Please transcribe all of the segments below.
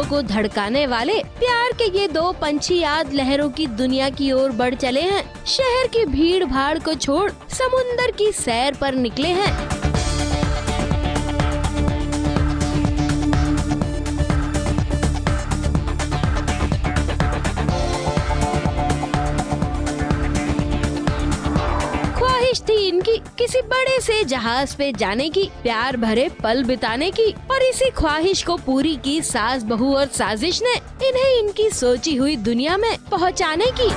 को धड़काने वाले प्यार के ये दो पंछी आज लहरों की दुनिया की ओर बढ़ चले हैं। शहर की भीड़ भाड़ को छोड़ समुंदर की सैर पर निकले हैं। थी इनकी किसी बड़े से जहाज पे जाने की, प्यार भरे पल बिताने की, और इसी ख्वाहिश को पूरी की सास बहू और साजिश ने इन्हें इनकी सोची हुई दुनिया में पहुंचाने की।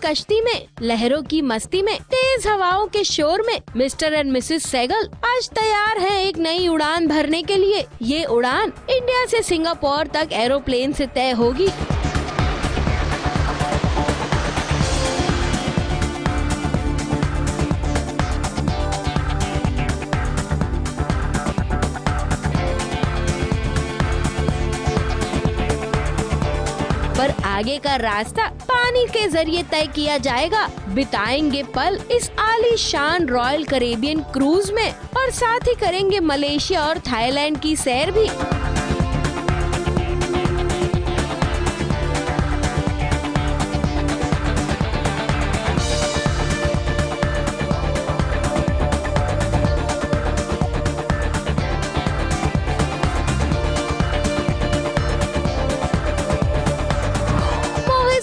कश्ती में, लहरों की मस्ती में, तेज हवाओं के शोर में मिस्टर एंड मिसेस सहगल आज तैयार हैं एक नई उड़ान भरने के लिए। ये उड़ान इंडिया से सिंगापुर तक एरोप्लेन से तय होगी। पर आगे का रास्ता पानी के जरिए तय किया जाएगा। बिताएंगे पल इस आलीशान रॉयल कैरेबियन क्रूज में और साथ ही करेंगे मलेशिया और थाईलैंड की सैर भी।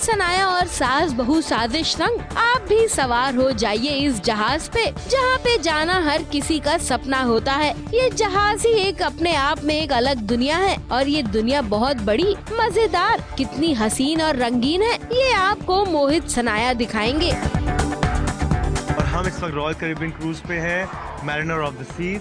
सनाया और सास बहू साजिश संग आप भी सवार हो जाइए इस जहाज पे, जहाँ पे जाना हर किसी का सपना होता है। ये जहाज ही एक अपने आप में एक अलग दुनिया है और ये दुनिया बहुत बड़ी, मजेदार, कितनी हसीन और रंगीन है, ये आपको मोहित सनाया दिखाएंगे। और हम इस वक्त रॉयल कैरेबियन क्रूज पे हैं, मैरिनर ऑफ द सीज।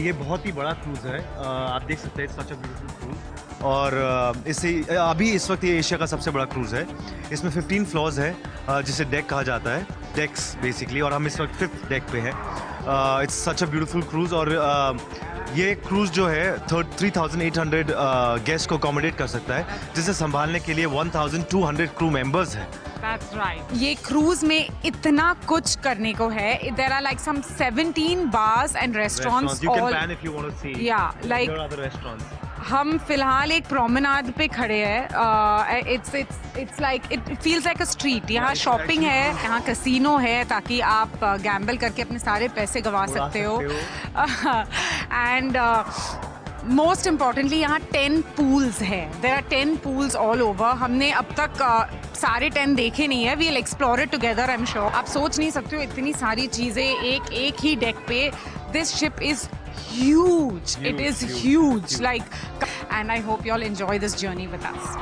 ये बहुत ही बड़ा क्रूज है, आप देख सकते हैं, सच अ ब्यूटीफुल क्रूज। और इसे अभी इस वक्त ये एशिया का सबसे बड़ा क्रूज़ है। इसमें 15 फ्लोर्स है जिसे डेक कहा जाता है, डेक्स बेसिकली, और हम इस वक्त 5th डेक पे हैं। It's such a beautiful cruise और ये क्रूज़ जो है 3,800 गेस्ट को अकोमोडेट कर सकता है, जिसे संभालने के लिए 1,200 क्रू मेंबर्स हैं। That's right. ये क्रूज में इतना कुछ करने को है। There are like some 17 bars and restaurants. You can plan if you want to see. Yeah, like there are other restaurants. हम फिलहाल एक प्रोमेनाड पे खड़े हैं। It's like it feels like a street. यहाँ शॉपिंग है, यहाँ कैसीनो है ताकि आप गैम्बल करके अपने सारे पैसे गंवा सकते हो। एंड मोस्ट इम्पॉर्टेंटली यहाँ 10 पूल्स है। There are 10 pools all over. हमने अब तक सारे 10 देखे नहीं है। We will explore it together, I am sure. आप सोच नहीं सकते हो इतनी सारी चीजें एक ही डेक पे। This ship is huge. It is huge. Like, and I hope you all enjoy this journey with us.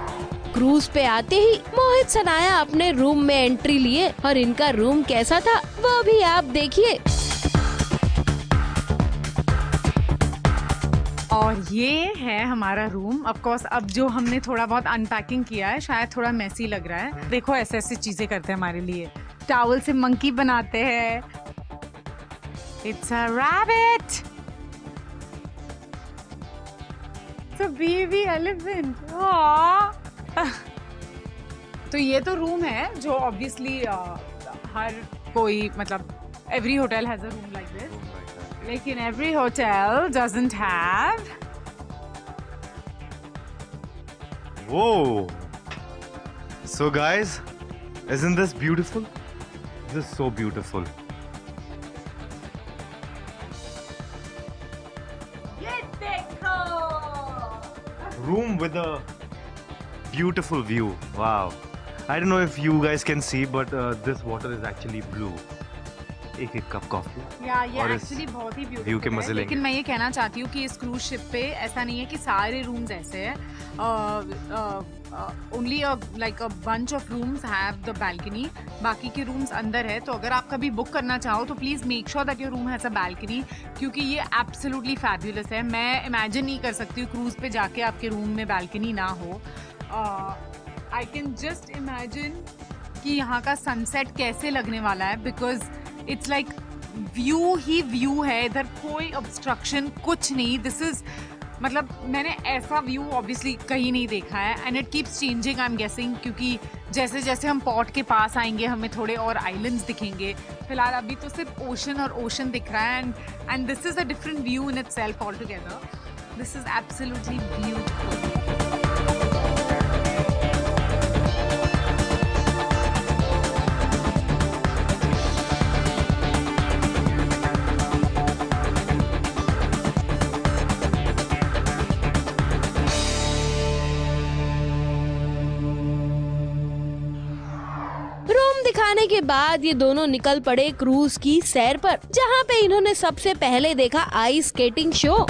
Cruise पे आते ही मोहित सनाया अपने रूम में एंट्री लिए और इनका रूम कैसा था वो भी आप देखिए। और ये है हमारा रूम। ऑफ कोर्स अब जो हमने थोड़ा बहुत अनपैकिंग किया है शायद थोड़ा मेसी लग रहा है। देखो ऐसे ऐसी चीजें करते हैं हमारे लिए। टॉवल से मंकी बनाते हैं। It's a rabbit. It's a baby elephant. तो ये तो रूम है जो ऑब्वियसली हर कोई, मतलब every hotel has a room like this. लेकिन every hotel doesn't have. Whoa! So guys, isn't this beautiful? This is so beautiful. Room with a beautiful view. Wow. I don't know if you guys can see, but this water is actually blue. एक cup coffee. ये actually बहुत ही beautiful है। मजे लेकिन मैं ये कहना चाहती हूँ कि इस क्रूज शिप पे ऐसा नहीं है कि सारे रूम्स ऐसे हैं। only a bunch of rooms have the balcony. बाकी के rooms अंदर है, तो अगर आप कभी book करना चाहो तो please make sure that your room has a balcony, क्योंकि ये absolutely fabulous है. मैं imagine नहीं कर सकती हूँ cruise पे जाके आपके room में balcony ना हो. I can just imagine कि यहाँ का sunset कैसे लगने वाला है, because it's like view he view है, इधर कोई ऑब्स्ट्रक्शन कुछ नहीं. दिस इज मतलब मैंने ऐसा व्यू ऑब्वियसली कहीं नहीं देखा है, and it keeps changing, I am guessing, क्योंकि जैसे जैसे हम पोर्ट के पास आएंगे हमें थोड़े और आइलैंड्स दिखेंगे. फिलहाल अभी तो सिर्फ ओशन और ओशन दिख रहा है, and this is a different view in itself all together. This is absolutely beautiful. दिखाने के बाद ये दोनों निकल पड़े क्रूज की सैर पर, जहाँ पे इन्होंने सबसे पहले देखा ice skating show.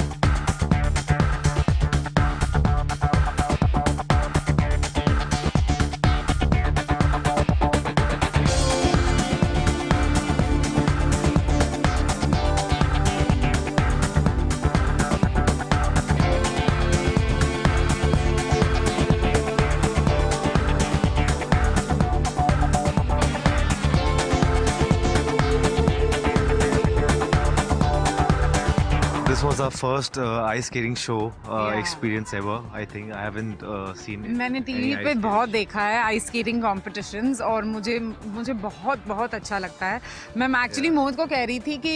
This was our first ice skating show experience ever. I think I haven't seen. मैंने टीवी पे बहुत देखा है आइस स्केटिंग कॉम्पिटिशन्स, और मुझे बहुत बहुत अच्छा लगता है. मैं एक्चुअली मोहित को कह रही थी कि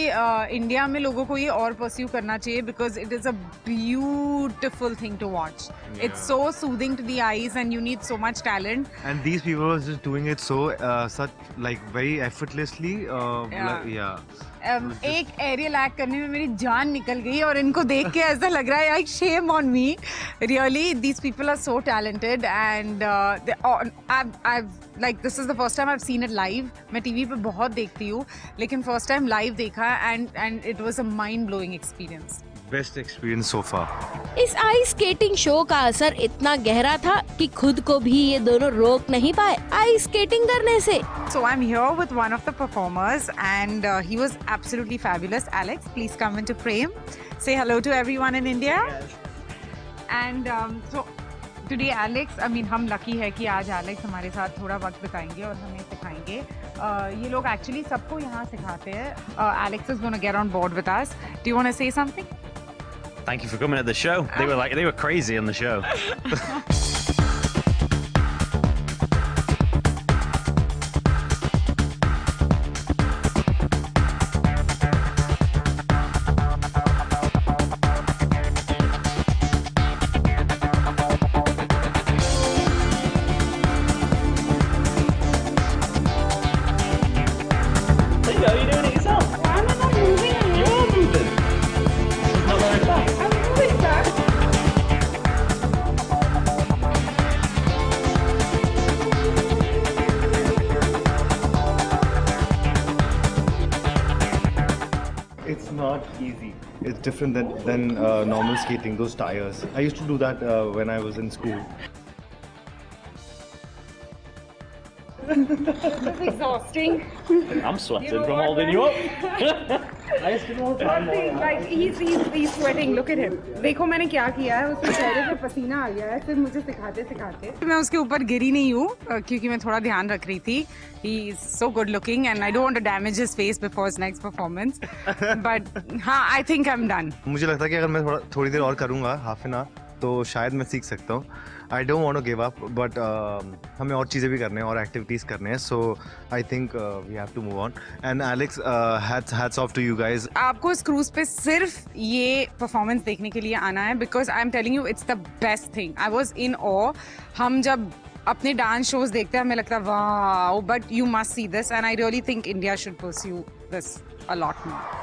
इंडिया में लोगों को ये और परस्यू करना चाहिए, because it is a beautiful thing to watch. It's so soothing to the eyes, and you need so much talent. And these people were just doing it so such like very effortlessly. एक aerial act करने में मेरी जान निकल गई, और इनको देख के ऐसा लग रहा है like shame on me. Really, these people are so talented, and I've like this is the first time I've seen it live. मैं टीवी पे बहुत देखती हूँ, लेकिन first time live देखा, and it was a mind blowing experience. Best experience so far. इस ice skating show का असर इतना गहरा था कि खुद को भी ये दोनों रोक नहीं पाए आइस स्केटिंग करने से. So I'm here with one of the performers, and he was absolutely fabulous. Alex, please come into frame. Say hello to everyone in India. Yes. And so today Alex, I mean हम lucky है कि आज Alex हमारे साथ थोड़ा वक्त बिताएंगे और हमें सिखाएंगे. ये लोग actually सबको यहाँ सिखाते हैं. Alex is going to get on board with us. Do you want to say something? Thank you for coming at the show. They were crazy on the show. It's not easy. It's different than normal skating, those tires. I used to do that when I was in school. It's exhausting. I'm sweating from holding you up. I used to know like he's sweating. Look at him. देखो मैंने क्या किया है, उसके चेहरे पे पसीना आ गया है सिर्फ मुझे सिखाते. मैं उसके ऊपर गिरी नहीं हूँ, क्योंकि मैं थोड़ा ध्यान रख रही थी. He is so good looking, and I don't want to damage his face before his next performance. But हाँ, I think I'm done. मुझे लगता है कि अगर मैं थोड़ी देर और करूँगा, half an hour, तो शायद मैं सीख सकता हूँ. I don't want to give up, but हमें और चीज़ें भी करने हैं और एक्टिविटीज़ करने हैं. So I think we have to move on. And Alex, hats off to you guys. आपको इस क्रूज पे सिर्फ ये परफॉर्मेंस देखने के लिए आना है, because I'm telling you it's the best thing. I was in awe. हम जब अपने डांस शोज देखते हैं हमें लगता है wow, but you must see this, and I really think India should pursue this a lot more.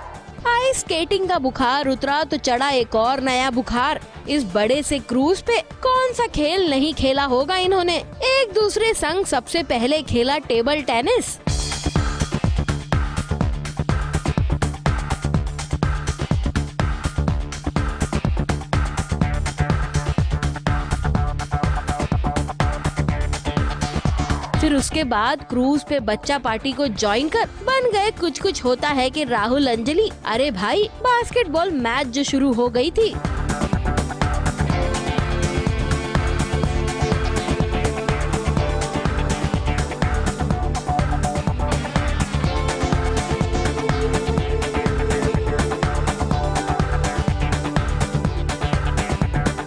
Ice skating का बुखार उतरा तो चढ़ा एक और नया बुखार. इस बड़े से क्रूज पे कौन सा खेल नहीं खेला होगा इन्होंने. एक दूसरे संग सबसे पहले खेला टेबल टेनिस. फिर उसके बाद क्रूज पे बच्चा पार्टी को ज्वाइन कर बन गए कुछ कुछ होता है कि राहुल अंजलि। अरे भाई, बास्केटबॉल मैच जो शुरू हो गई थी,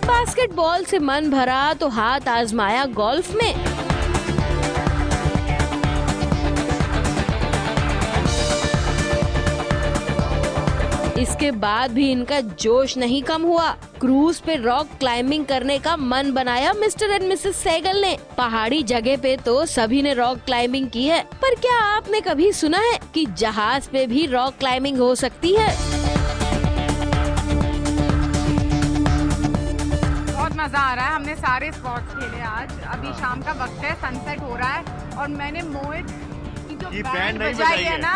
बास्केटबॉल से मन भरा तो हाथ आजमाया गोल्फ में। इसके बाद भी इनका जोश नहीं कम हुआ। क्रूज पे रॉक क्लाइंबिंग करने का मन बनाया मिस्टर एंड मिसेस सहगल ने। पहाड़ी जगह पे तो सभी ने रॉक क्लाइंबिंग की है, पर क्या आपने कभी सुना है कि जहाज पे भी रॉक क्लाइंबिंग हो सकती है? मजा आ रहा है। हमने सारे स्पॉट्स खेले आज। अभी शाम का वक्त है, सनसेट हो रहा है और मैंने मोहित की जो बैंड बजाई है ना,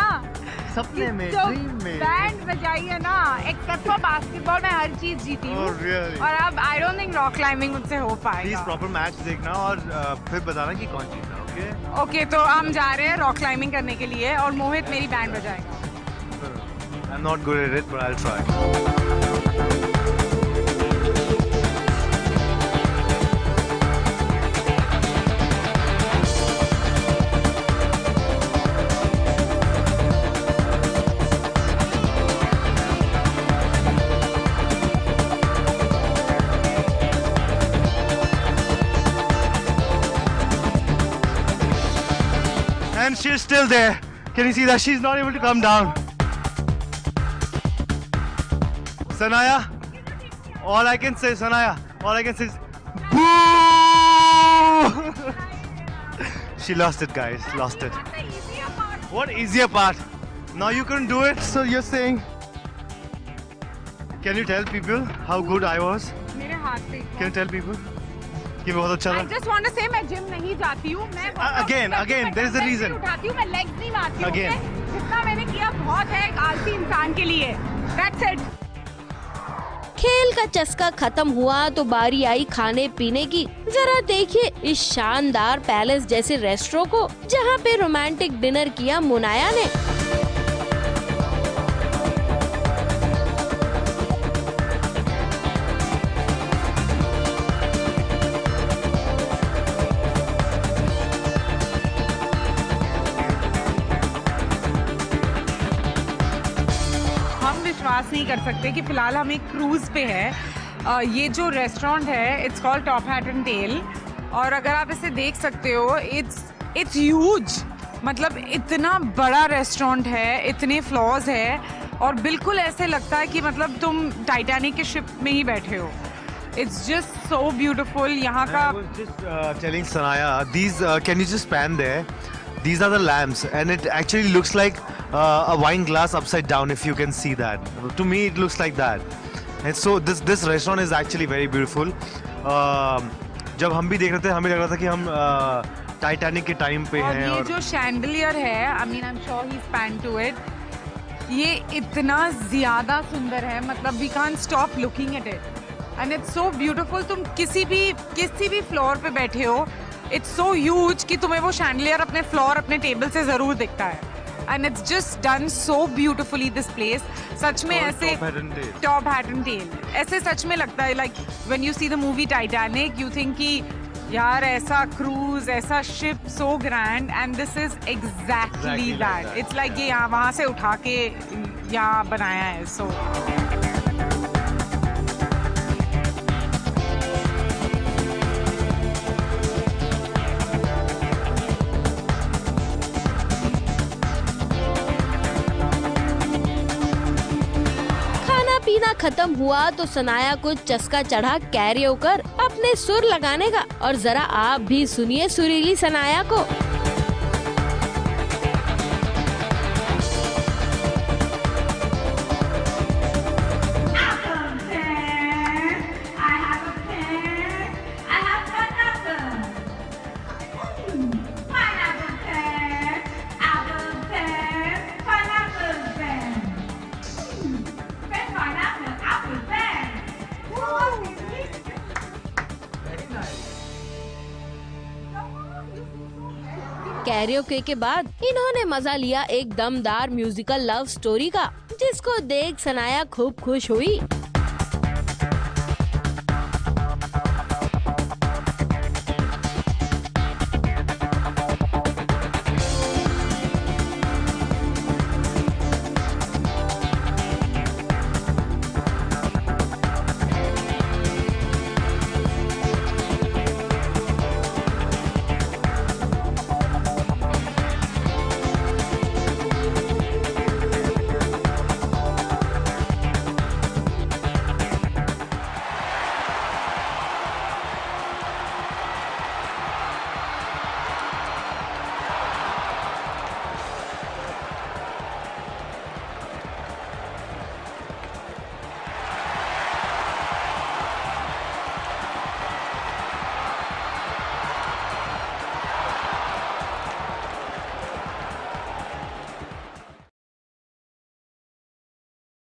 सपने में, जो ड्रीम में बैंड बजाई है ना, एक्सेप्ट फॉर बास्केटबॉल मैं हर चीज जीती हूँ। really? और अब I don't think rock climbing मुझसे हो प्लीज पाएगा। प्रॉपर मैच देखना और फिर बताना कि कौन जीता। ओके ओके, तो हम जा रहे हैं रॉक क्लाइंबिंग करने के लिए और मोहित मेरी बैंड बजाएगा। I am not good at it but I will try. And she's still there. Can you see that? She's not able to come down. Sanaya, all I can say, Sanaya, all I can say is, boo! She lost it, guys. Lost it. What easier part? Now you couldn't do it, so you're saying. Can you tell people how good I was? मेरे हाथ पे Can you tell people? कि बहुत अच्छा था। I just want to say मैं gym नहीं जाती हूँ। मैं Again, there is a reason. उठाती हूँ, मैं लेग्स नहीं मारती हूँ। Again. okay? जितना मैंने किया बहुत है एक आलसी इंसान के लिए। That's it. खेल का चस्का खत्म हुआ तो बारी आई खाने पीने की। जरा देखिए इस शानदार पैलेस जैसे रेस्टोरेंट को, जहाँ पे रोमांटिक डिनर किया मुनाया ने। विश्वास नहीं कर सकते कि फिलहाल हम एक क्रूज पे है। ये जो रेस्टोरेंट है it's called Top Hat and Tail, और अगर आप इसे देख सकते हो इट्स ह्यूज। मतलब इतना बड़ा रेस्टोरेंट है, इतने फ्लोर्स है और बिल्कुल ऐसे लगता है कि मतलब तुम टाइटैनिक के शिप में ही बैठे हो। It's just so beautiful. यहाँ का I was just telling Sanaya, these can you just pan there? These are the lamps, and it actually looks like a wine glass upside down. If you can see that, to me it looks like that. And so this restaurant is actually very beautiful. जब हम भी देख रहे थे हमें लग रहा था कि हम टाइटैनिक के टाइम पे और हैं। ये और जो शैंडलियर है, I mean I'm sure he's panned to it. ये इतना ज्यादा सुंदर है, मतलब we can't stop looking at it. And it's so beautiful. तुम किसी भी फ्लोर पे बैठे हो, it's so huge कि तुम्हें वो शैंडलियर अपने फ्लोर अपने टेबल से जरूर दिखता है। And it's just done so beautifully this place. सच में ऐसे टॉप हैट एंड टेल ऐसे सच में लगता है like when you see the movie Titanic you think कि यार ऐसा क्रूज, ऐसा ship so grand, and this is exactly that. It's like ये यहाँ वहाँ से उठा के यहाँ बनाया है। So पीना खत्म हुआ तो सनाया को चस्का चढ़ा कैरी होकर अपने सुर लगाने का। और जरा आप भी सुनिए सुरीली सनाया को। कैरियोके के बाद इन्होंने मजा लिया एक दमदार म्यूजिकल लव स्टोरी का, जिसको देख सनाया खूब खुश हुई।